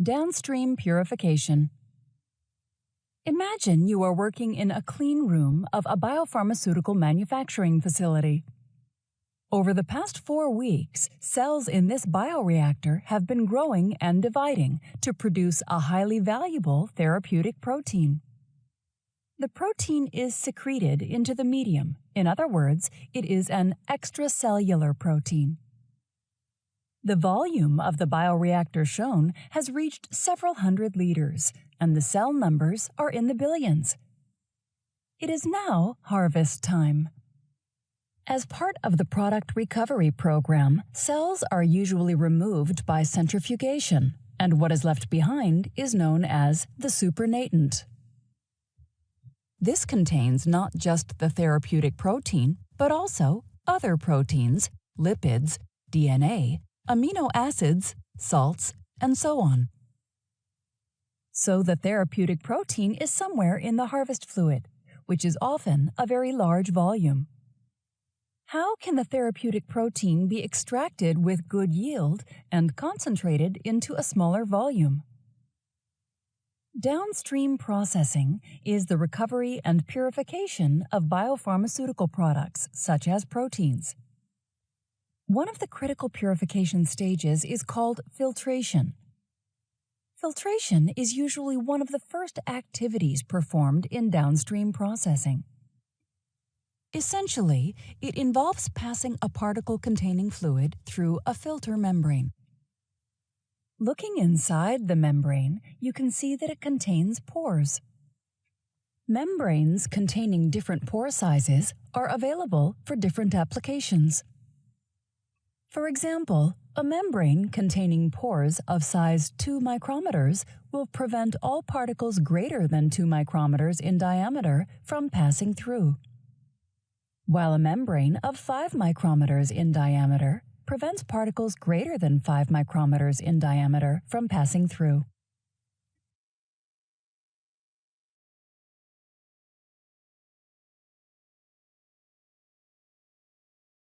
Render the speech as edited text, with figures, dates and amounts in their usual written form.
Downstream purification. Imagine you are working in a clean room of a biopharmaceutical manufacturing facility. Over the past 4 weeks, cells in this bioreactor have been growing and dividing to produce a highly valuable therapeutic protein. The protein is secreted into the medium. In other words, it is an extracellular protein. The volume of the bioreactor shown has reached several hundred liters, and the cell numbers are in the billions. It is now harvest time. As part of the product recovery program, cells are usually removed by centrifugation, and what is left behind is known as the supernatant. This contains not just the therapeutic protein, but also other proteins, lipids, DNA, amino acids, salts, and so on. So the therapeutic protein is somewhere in the harvest fluid, which is often a very large volume. How can the therapeutic protein be extracted with good yield and concentrated into a smaller volume? Downstream processing is the recovery and purification of biopharmaceutical products, such as proteins. One of the critical purification stages is called filtration. Filtration is usually one of the first activities performed in downstream processing. Essentially, it involves passing a particle-containing fluid through a filter membrane. Looking inside the membrane, you can see that it contains pores. Membranes containing different pore sizes are available for different applications. For example, a membrane containing pores of size 2 micrometers will prevent all particles greater than 2 micrometers in diameter from passing through, while a membrane of 5 micrometers in diameter prevents particles greater than 5 micrometers in diameter from passing through.